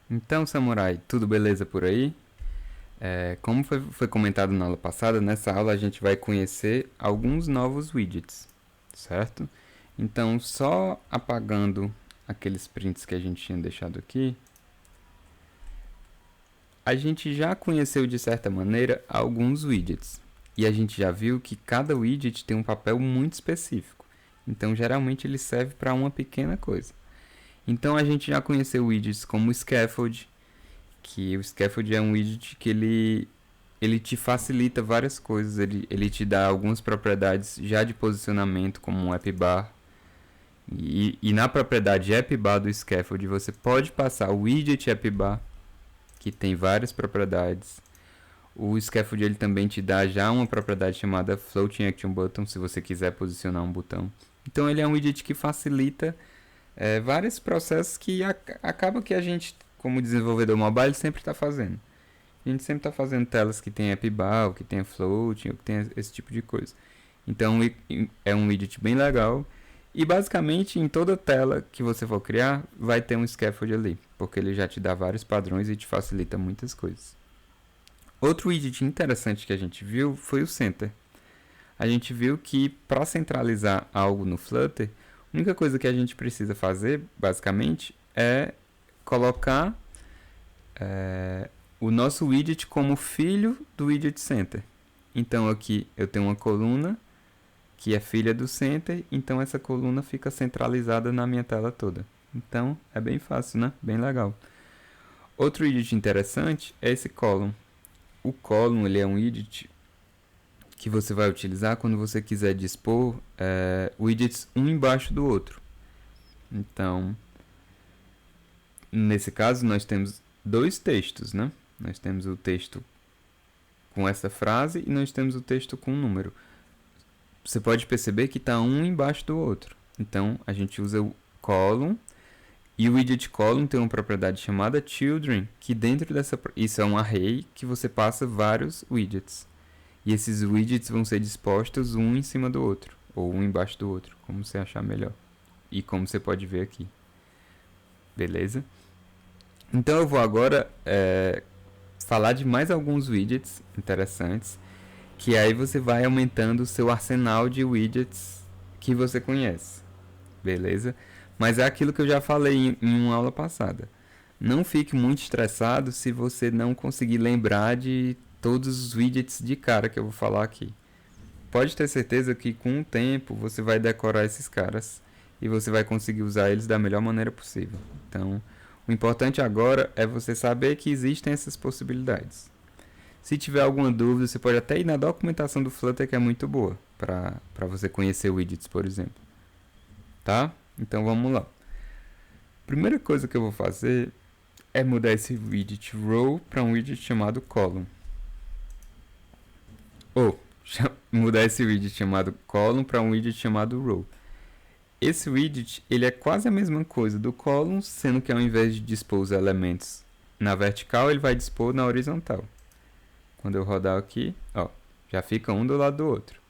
Então, Samurai, tudo beleza por aí? Como foi comentado na aula passada, nessa aula a gente vai conhecer alguns novos widgets, certo? Então, só apagando aqueles prints que a gente tinha deixado aqui, a gente já conheceu de certa maneira alguns widgets. E a gente já viu que cada widget tem um papel muito específico. Então, geralmente ele serve para uma pequena coisa. Então, a gente já conheceu widgets como o Scaffold, que o Scaffold é um widget que ele te facilita várias coisas, ele te dá algumas propriedades já de posicionamento, como um app bar. E na propriedade app bar do Scaffold você pode passar o widget app bar, que tem várias propriedades. O Scaffold ele também te dá já uma propriedade chamada Floating Action Button, se você quiser posicionar um botão. Então ele é um widget que facilita vários processos que acaba que a gente, como desenvolvedor mobile, sempre está fazendo. A gente sempre está fazendo telas que tem app bar, ou que tem floating, ou que tem esse tipo de coisa. Então é um widget bem legal. E basicamente em toda tela que você for criar, vai ter um scaffold ali, porque ele já te dá vários padrões e te facilita muitas coisas. Outro widget interessante que a gente viu foi o Center. A gente viu que para centralizar algo no Flutter, a única coisa que a gente precisa fazer, basicamente, é colocar o nosso widget como filho do widget center. Então aqui eu tenho uma coluna que é filha do center, então essa coluna fica centralizada na minha tela toda. Então é bem fácil, né? Bem legal. Outro widget interessante é esse column. O column ele é um widget que você vai utilizar quando você quiser dispor widgets um embaixo do outro. Então, nesse caso nós temos dois textos, né? Nós temos o texto com essa frase e nós temos o texto com um número. Você pode perceber que está um embaixo do outro. Então, a gente usa o column e o widget column tem uma propriedade chamada children, que dentro dessa... Isso é um array que você passa vários widgets. E esses widgets vão ser dispostos um em cima do outro, ou um embaixo do outro, como você achar melhor. E como você pode ver aqui. Beleza? Então eu vou agora falar de mais alguns widgets interessantes, que aí você vai aumentando o seu arsenal de widgets que você conhece. Beleza? Mas é aquilo que eu já falei em uma aula passada. Não fique muito estressado se você não conseguir lembrar de todos os widgets de cara que eu vou falar aqui. Pode ter certeza que com o tempo você vai decorar esses caras e você vai conseguir usar eles da melhor maneira possível. Então, o importante agora é você saber que existem essas possibilidades. Se tiver alguma dúvida, você pode até ir na documentação do Flutter, que é muito boa para você conhecer widgets, por exemplo. Tá? Então vamos lá. Primeira coisa que eu vou fazer é mudar esse widget row para um widget chamado column. Ou mudar esse widget chamado column para um widget chamado row. Esse widget ele é quase a mesma coisa do column, sendo que ao invés de dispor os elementos na vertical, ele vai dispor na horizontal. Quando eu rodar aqui, ó, já fica um do lado do outro.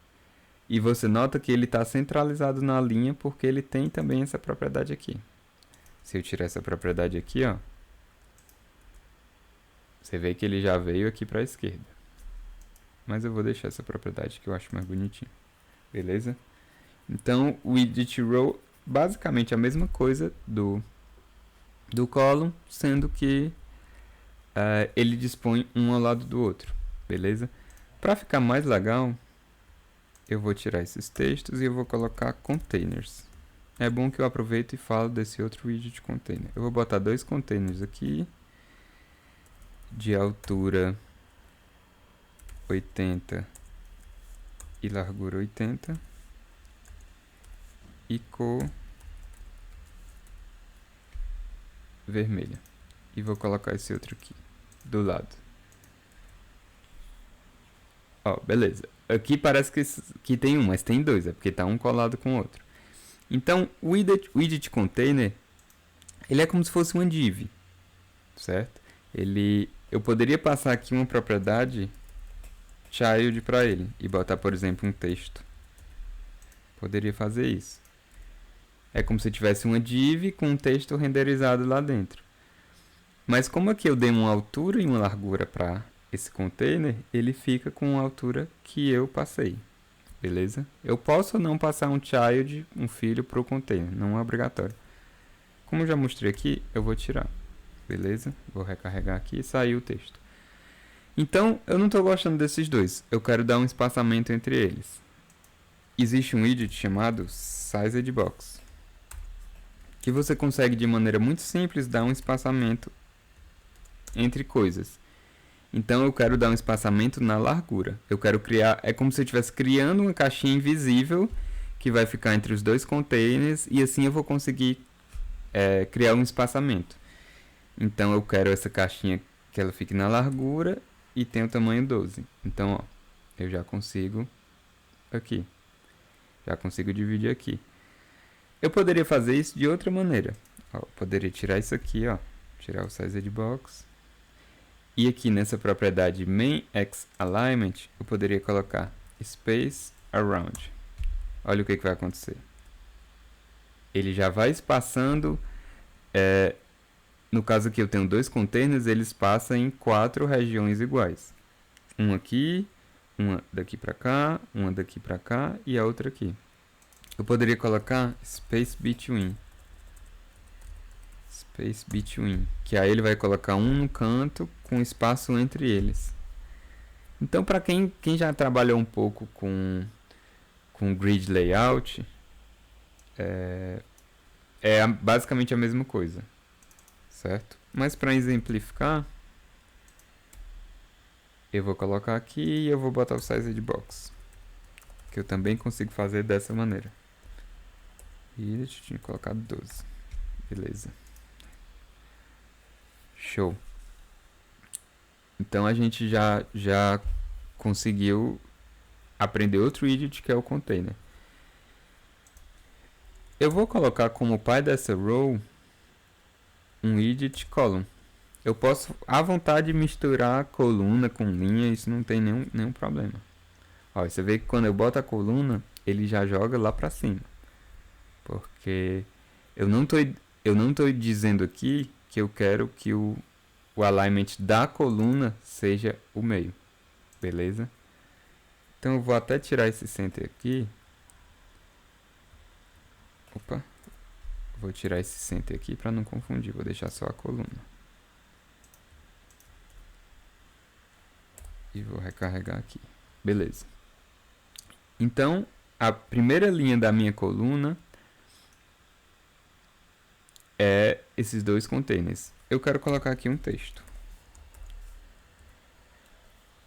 E você nota que ele está centralizado na linha porque ele tem também essa propriedade aqui. Se eu tirar essa propriedade aqui, ó, você vê que ele já veio aqui para a esquerda. Mas eu vou deixar essa propriedade que eu acho mais bonitinho. Beleza? Então, o widget row basicamente a mesma coisa do column, sendo que ele dispõe um ao lado do outro. Beleza? Para ficar mais legal, eu vou tirar esses textos e eu vou colocar containers. É bom que eu aproveito e falo desse outro widget container. Eu vou botar dois containers aqui, de altura 80 e largura 80, e cor vermelha. E vou colocar esse outro aqui, do lado. Ó, beleza. Aqui parece que tem um, mas tem dois, é porque tá um colado com o outro. Então, o widget container, ele é como se fosse uma div, certo? Eu poderia passar aqui uma propriedade child para ele e botar, por exemplo, um texto. Poderia fazer isso. É como se tivesse uma div com um texto renderizado lá dentro. Mas como aqui eu dei uma altura e uma largura para esse container, ele fica com a altura que eu passei. Beleza? Eu posso ou não passar um child, um filho, para o container, não é obrigatório. Como eu já mostrei aqui, eu vou tirar. Beleza? Vou recarregar aqui e sair o texto. Então, eu não estou gostando desses dois. Eu quero dar um espaçamento entre eles. Existe um widget chamado SizeDbox, que você consegue de maneira muito simples dar um espaçamento entre coisas. Então eu quero dar um espaçamento na largura. Eu quero criar, é como se eu estivesse criando uma caixinha invisível que vai ficar entre os dois containers e assim eu vou conseguir criar um espaçamento. Então eu quero essa caixinha que ela fique na largura e tenha o tamanho 12. Então, ó, eu já consigo aqui. Já consigo dividir aqui. Eu poderia fazer isso de outra maneira. Ó, eu poderia tirar isso aqui, ó, tirar o SizeDbox. E aqui nessa propriedade main_x_alignment, eu poderia colocar space around. Olha o que vai acontecer. Ele já vai espaçando. No caso aqui eu tenho dois containers, eles passam em 4 regiões iguais. Um aqui, uma daqui para cá, uma daqui para cá e a outra aqui. Eu poderia colocar space between. Space between, que aí ele vai colocar um no canto com espaço entre eles. Então, para quem já trabalhou um pouco com grid layout, é basicamente a mesma coisa, certo? Mas para exemplificar, eu vou colocar aqui e eu vou botar o SizeDbox, que eu também consigo fazer dessa maneira. E eu tinha colocado 12, beleza. Show. Então a gente já conseguiu aprender outro widget que é o container. Eu vou colocar como pai dessa row um widget column. Eu posso à vontade misturar coluna com linha, isso não tem nenhum problema. Ó, você vê que quando eu boto a coluna, ele já joga lá para cima. Porque eu não tô dizendo aqui que eu quero que o alignment da coluna seja o meio, beleza? Então eu vou até tirar esse center aqui. Opa, vou tirar esse center aqui para não confundir, vou deixar só a coluna. E vou recarregar aqui, beleza. Então a primeira linha da minha coluna é esses dois containers. Eu quero colocar aqui um texto.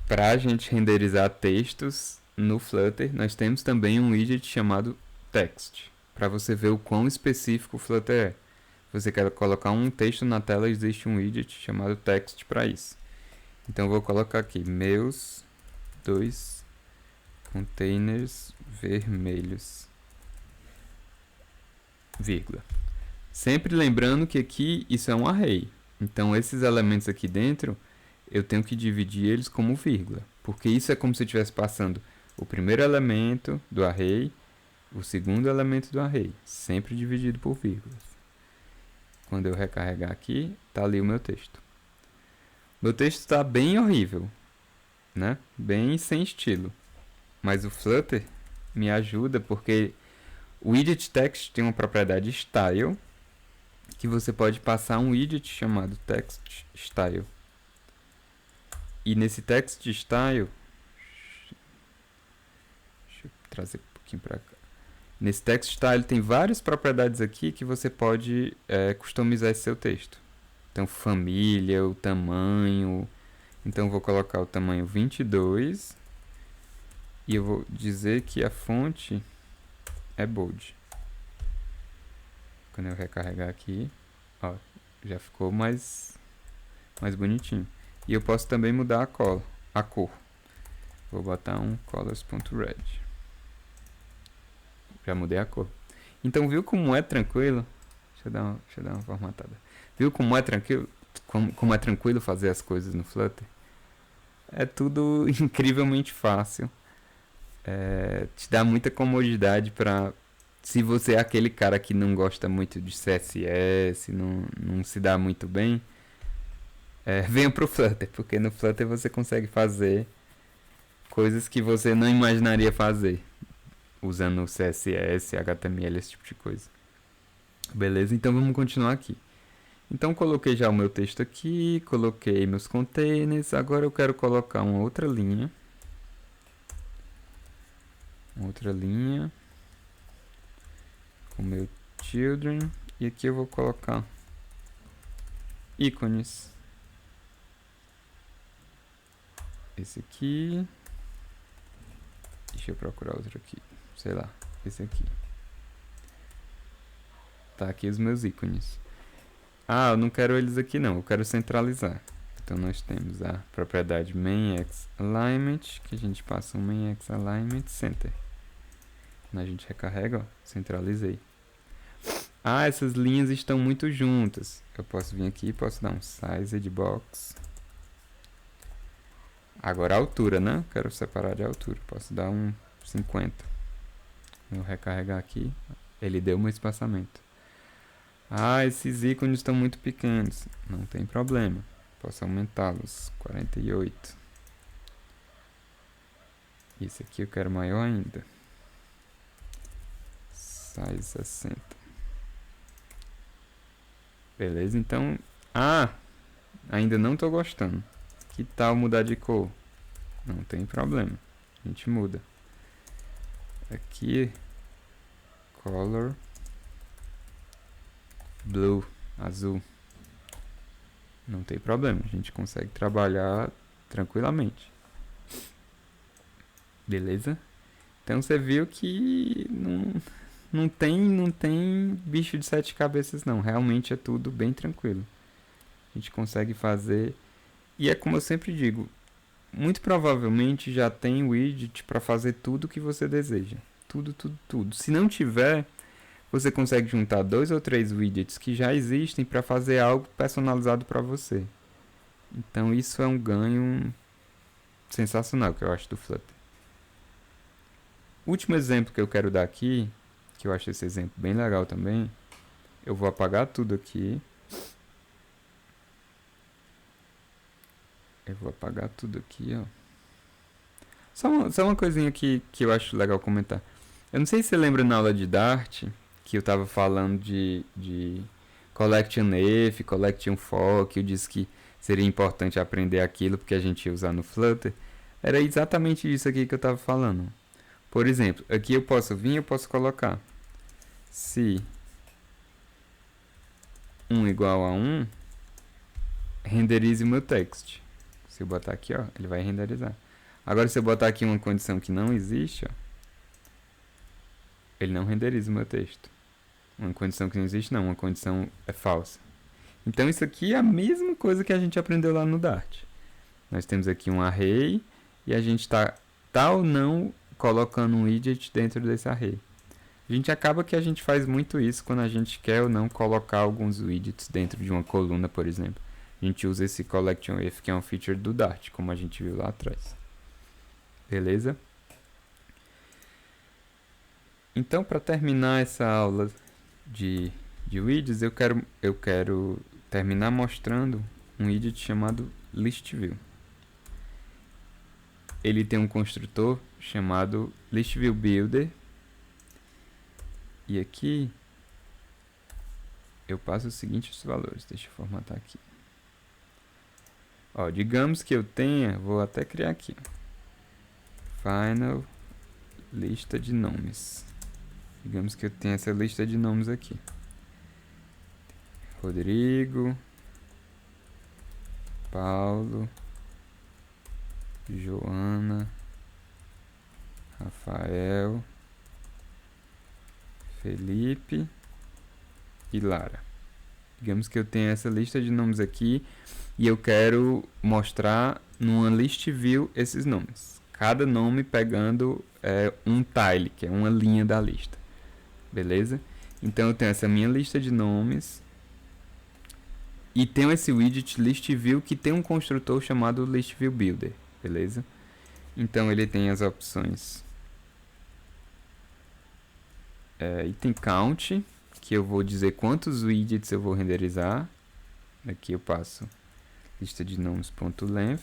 Para a gente renderizar textos no Flutter, nós temos também um widget chamado text, para você ver o quão específico o Flutter é. Se você quer colocar um texto na tela, existe um widget chamado text para isso. Então eu vou colocar aqui meus dois containers vermelhos, vírgula. Sempre lembrando que aqui isso é um array. Então esses elementos aqui dentro, eu tenho que dividir eles como vírgula. Porque isso é como se eu estivesse passando o primeiro elemento do array, o segundo elemento do array. Sempre dividido por vírgulas. Quando eu recarregar aqui, está ali o meu texto. Meu texto está bem horrível, né? Bem sem estilo. Mas o Flutter me ajuda porque o widget text tem uma propriedade style, que você pode passar um widget chamado text style. E nesse text style, deixa eu trazer um pouquinho para cá. Nesse text style tem várias propriedades aqui que você pode customizar esse seu texto. Então família, o tamanho. Então eu vou colocar o tamanho 22 e eu vou dizer que a fonte é bold. Quando eu recarregar aqui, ó, já ficou mais bonitinho. E eu posso também mudar a cor. Vou botar um colors.red. Já mudei a cor. Então viu como é tranquilo? Deixa eu dar uma formatada. Viu como é tranquilo? Como é tranquilo fazer as coisas no Flutter? É tudo incrivelmente fácil. Te dá muita comodidade para... Se você é aquele cara que não gosta muito de CSS, não se dá muito bem, venha pro Flutter, porque no Flutter você consegue fazer coisas que você não imaginaria fazer usando CSS, HTML, esse tipo de coisa. Beleza? Então vamos continuar aqui. Então coloquei já o meu texto aqui, coloquei meus containers, agora eu quero colocar uma outra linha. Com meu children, e aqui eu vou colocar ícones. Esse aqui. Deixa eu procurar outro aqui. Sei lá, esse aqui. Tá aqui os meus ícones. Ah, eu não quero eles aqui não, eu quero centralizar. Então nós temos a propriedade main_x_alignment, que a gente passa um main_x_alignment center. Quando a gente recarrega, ó, centralizei. Ah, essas linhas estão muito juntas. Eu posso vir aqui e posso dar um size box. Agora a altura, né? Quero separar de altura. Posso dar um 50. Vou recarregar aqui. Ele deu um espaçamento. Ah, esses ícones estão muito pequenos. Não tem problema. Posso aumentá-los. 48. Esse aqui eu quero maior ainda. Size 60. Beleza, então... Ah! Ainda não estou gostando. Que tal mudar de cor? Não tem problema. A gente muda. Aqui... Color... Blue, azul. Não tem problema, a gente consegue trabalhar tranquilamente. Beleza? Então você viu que não tem bicho de 7 cabeças não. Realmente é tudo bem tranquilo. A gente consegue fazer. E é como eu sempre digo, muito provavelmente já tem widget para fazer tudo o que você deseja. Tudo. Se não tiver, você consegue juntar 2 ou 3 widgets que já existem para fazer algo personalizado para você. Então isso é um ganho sensacional que eu acho do Flutter. O último exemplo que eu quero dar aqui, que eu acho esse exemplo bem legal também, eu vou apagar tudo aqui. Ó. Só uma coisinha que eu acho legal comentar. Eu não sei se você lembra na aula de Dart, que eu estava falando de collection if, collection for, que eu disse que seria importante aprender aquilo porque a gente ia usar no Flutter. Era exatamente isso aqui que eu estava falando. Por exemplo, aqui eu posso colocar se 1 igual a 1, renderize o meu text. Se eu botar aqui, ó, ele vai renderizar. Agora, se eu botar aqui uma condição que não existe, ó, ele não renderiza o meu texto. Uma condição que não existe, não. Uma condição é falsa. Então, isso aqui é a mesma coisa que a gente aprendeu lá no Dart. Nós temos aqui um array e a gente está ou não colocando um widget dentro desse array. A gente acaba que a gente faz muito isso quando a gente quer ou não colocar alguns widgets dentro de uma coluna, por exemplo. A gente usa esse collection if, que é um feature do Dart, como a gente viu lá atrás. Beleza? Então, para terminar essa aula de widgets, eu quero terminar mostrando um widget chamado ListView. Ele tem um construtor chamado ListViewBuilder. E aqui eu passo os seguintes valores. Deixa eu formatar aqui. Ó, digamos que eu tenha, vou até criar aqui. Final lista de nomes. Digamos que eu tenha essa lista de nomes aqui. Rodrigo, Paulo, Joana, Rafael, Felipe e Lara. Digamos que eu tenho essa lista de nomes aqui e eu quero mostrar numa list view esses nomes. Cada nome pegando um tile, que é uma linha da lista. Beleza? Então eu tenho essa minha lista de nomes e tenho esse widget ListView que tem um construtor chamado ListViewBuilder. Beleza? Então ele tem as opções item count, que eu vou dizer quantos widgets eu vou renderizar. Aqui eu passo lista de nomes.length.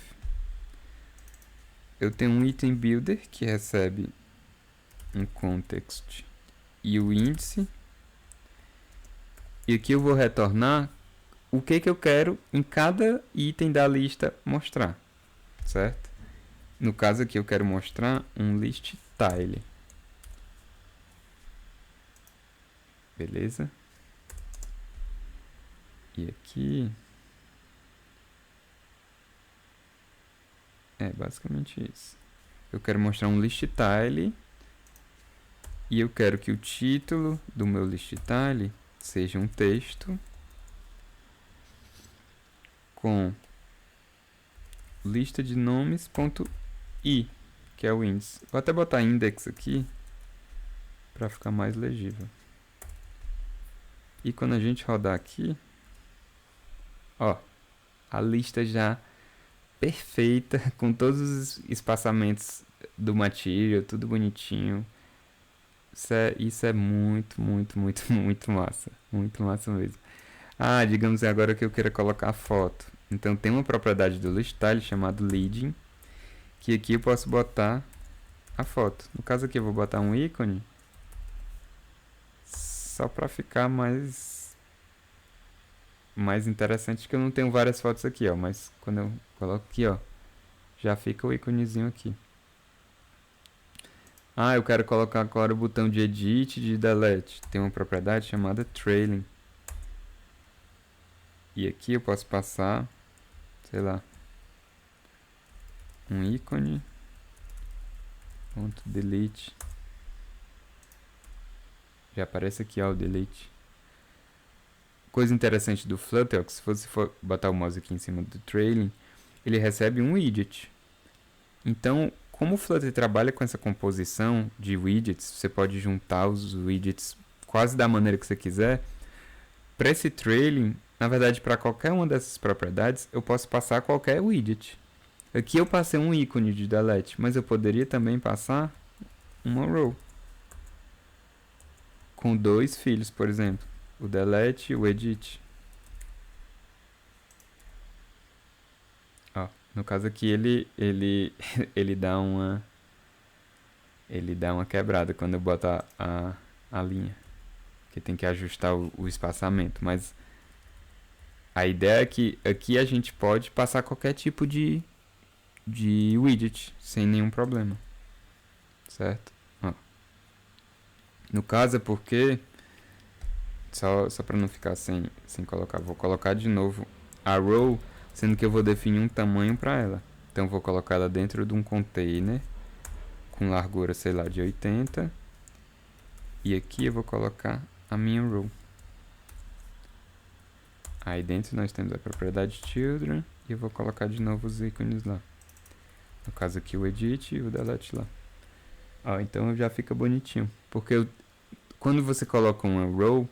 Eu tenho um item builder que recebe um context e o índice. E aqui eu vou retornar o que eu quero em cada item da lista mostrar, certo? No caso aqui eu quero mostrar um list tile. Beleza? E aqui é basicamente isso. Eu quero mostrar um list tile e eu quero que o título do meu list tile seja um texto com lista de nomes.i, que é o índice. Vou até botar index aqui para ficar mais legível. E quando a gente rodar aqui, ó, a lista já perfeita, com todos os espaçamentos do material, tudo bonitinho. Isso é muito, muito, muito, muito massa. Muito massa mesmo. Ah, digamos agora que eu queira colocar foto. Então tem uma propriedade do listyle chamado leading, que aqui eu posso botar a foto. No caso aqui eu vou botar um ícone, só para ficar mais interessante, que eu não tenho várias fotos aqui, ó, mas quando eu coloco aqui, ó, já fica o íconezinho aqui. Ah, eu quero colocar agora o botão de edit e de delete. Tem uma propriedade chamada trailing. E aqui eu posso passar, sei lá, um ícone, ponto delete. Já aparece aqui, ó, o delete. Coisa interessante do Flutter, que se você for botar o mouse aqui em cima do trailing, ele recebe um widget. Então, como o Flutter trabalha com essa composição de widgets, você pode juntar os widgets quase da maneira que você quiser. Para esse trailing, na verdade, para qualquer uma dessas propriedades, eu posso passar qualquer widget. Aqui eu passei um ícone de delete, mas eu poderia também passar uma row com 2 filhos, por exemplo, o delete e o edit. Ó, no caso aqui ele dá uma quebrada quando eu boto a linha, que tem que ajustar o espaçamento, mas a ideia é que aqui a gente pode passar qualquer tipo de widget sem nenhum problema, certo? Ó. No caso é porque, só para não ficar sem colocar, vou colocar de novo a row, sendo que eu vou definir um tamanho para ela. Então vou colocar ela dentro de um container com largura, sei lá, de 80, e aqui eu vou colocar a minha row. Aí dentro nós temos a propriedade children e eu vou colocar de novo os ícones lá. No caso aqui o edit e o delete lá. Ó, então já fica bonitinho. Porque quando você coloca uma row,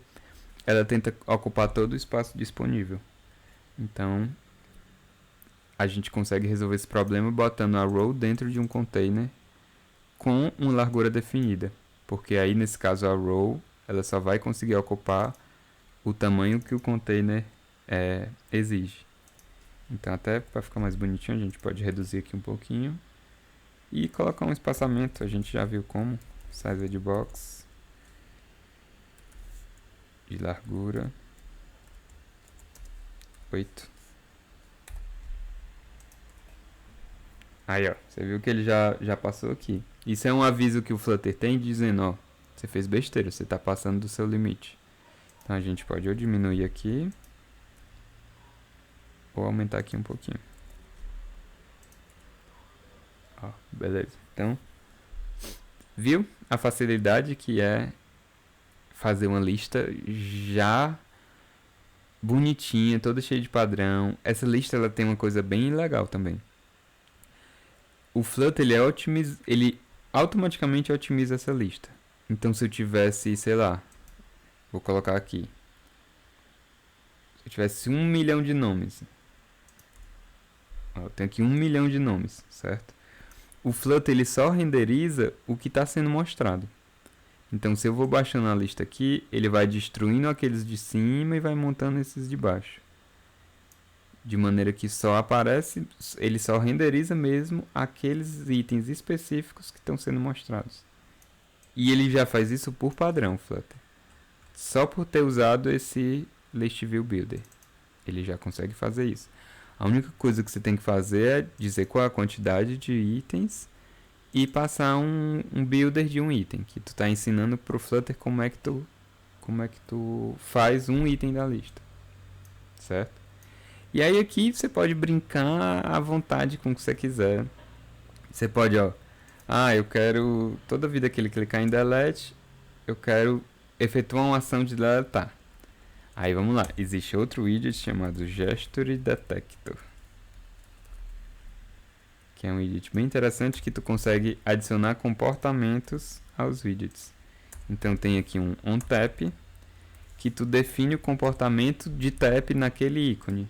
ela tenta ocupar todo o espaço disponível. Então a gente consegue resolver esse problema botando a row dentro de um container com uma largura definida. Porque aí nesse caso a row ela só vai conseguir ocupar o tamanho que o container exige. Então até para ficar mais bonitinho a gente pode reduzir aqui um pouquinho e colocar um espaçamento. A gente já viu como size de box de largura 8. Aí ó, você viu que ele já passou aqui. Isso é um aviso que o Flutter tem dizendo, ó, você fez besteira, você está passando do seu limite. Então a gente pode ou diminuir aqui ou aumentar aqui um pouquinho. Ó, beleza. Então, viu a facilidade que é fazer uma lista já bonitinha, toda cheia de padrão. Essa lista ela tem uma coisa bem legal também. O Flutter ele automaticamente otimiza essa lista. Então se eu tivesse, sei lá, vou colocar aqui, se eu tivesse 1 milhão de nomes, ó, eu tenho aqui 1 milhão de nomes, certo? O Flutter ele só renderiza o que está sendo mostrado. Então se eu vou baixando a lista aqui, ele vai destruindo aqueles de cima e vai montando esses de baixo. de maneira que só aparece, ele só renderiza mesmo aqueles itens específicos que estão sendo mostrados. E ele já faz isso por padrão, Flutter. Só por ter usado esse List View Builder, ele já consegue fazer isso. A única coisa que você tem que fazer é dizer qual é a quantidade de itens e passar um builder de um item, que tu está ensinando pro Flutter como é que tu faz um item da lista, certo? E aí aqui você pode brincar à vontade com o que você quiser. Você pode, ó, eu quero, toda vida que ele clicar em delete, eu quero efetuar uma ação de deletar. Aí vamos lá, existe outro widget chamado Gesture Detector, que é um widget bem interessante que tu consegue adicionar comportamentos aos widgets. Então tem aqui um onTap, que tu define o comportamento de tap naquele ícone.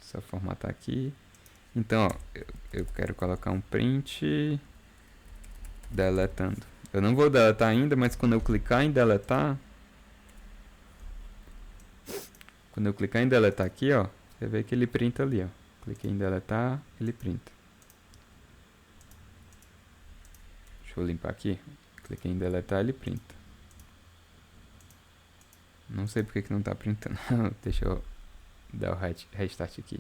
Só formatar aqui. Então, ó, eu quero colocar um print deletando. Eu não vou deletar ainda, mas quando eu clicar em deletar, aqui, ó, você vê que ele printa ali, ó. Cliquei em deletar, ele printa. Deixa eu limpar aqui. Cliquei em deletar, ele printa. Não sei porque que não tá printando. Deixa eu dar o restart aqui.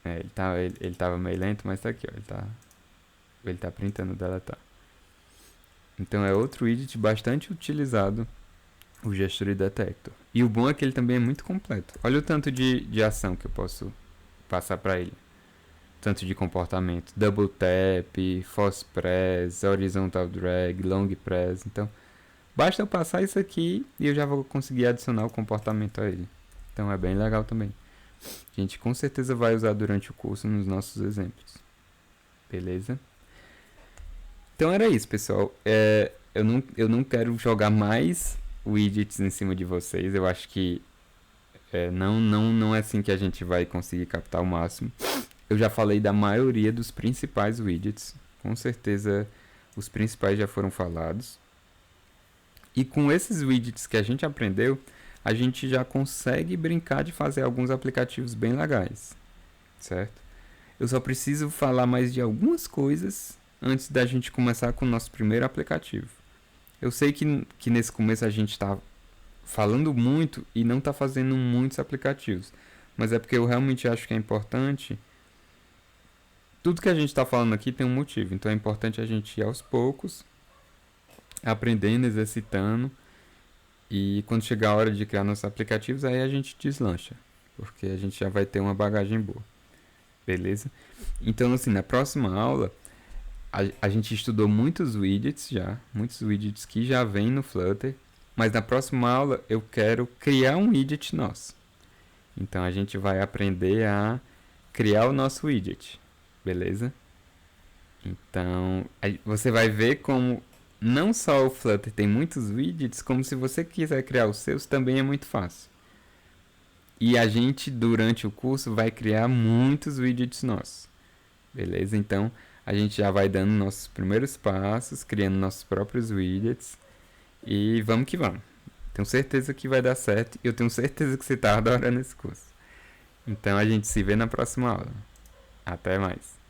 Ele tava meio lento, mas tá aqui, ó. Ele tá printando deletar. Então é outro widget bastante utilizado, o Gesture Detector. E o bom é que ele também é muito completo. Olha o tanto de ação que eu posso passar para ele. Tanto de comportamento. Double Tap, Force Press, Horizontal Drag, Long Press. Então, basta eu passar isso aqui e eu já vou conseguir adicionar o comportamento a ele. Então é bem legal também. A gente com certeza vai usar durante o curso nos nossos exemplos. Beleza? Então era isso, pessoal. Eu não quero jogar mais widgets em cima de vocês. Eu acho que não é assim que a gente vai conseguir captar o máximo. Eu já falei da maioria dos principais widgets. Com certeza os principais já foram falados. E com esses widgets que a gente aprendeu, a gente já consegue brincar de fazer alguns aplicativos bem legais, certo? Eu só preciso falar mais de algumas coisas antes da gente começar com o nosso primeiro aplicativo. Eu sei que nesse começo a gente está falando muito e não está fazendo muitos aplicativos, mas é porque eu realmente acho que é importante. Tudo que a gente está falando aqui tem um motivo, então é importante a gente ir aos poucos, aprendendo, exercitando, e quando chegar a hora de criar nossos aplicativos, aí a gente deslancha, porque a gente já vai ter uma bagagem boa, beleza? Então, assim, na próxima aula, a gente estudou muitos widgets que já vêm no Flutter, mas na próxima aula eu quero criar um widget nosso. Então, a gente vai aprender a criar o nosso widget, beleza? Então, você vai ver como não só o Flutter tem muitos widgets, como se você quiser criar os seus, também é muito fácil. E a gente, durante o curso, vai criar muitos widgets nossos, beleza? Então, a gente já vai dando nossos primeiros passos, criando nossos próprios widgets, e vamos que vamos. Tenho certeza que vai dar certo, e eu tenho certeza que você está adorando esse curso. Então, a gente se vê na próxima aula. Até mais.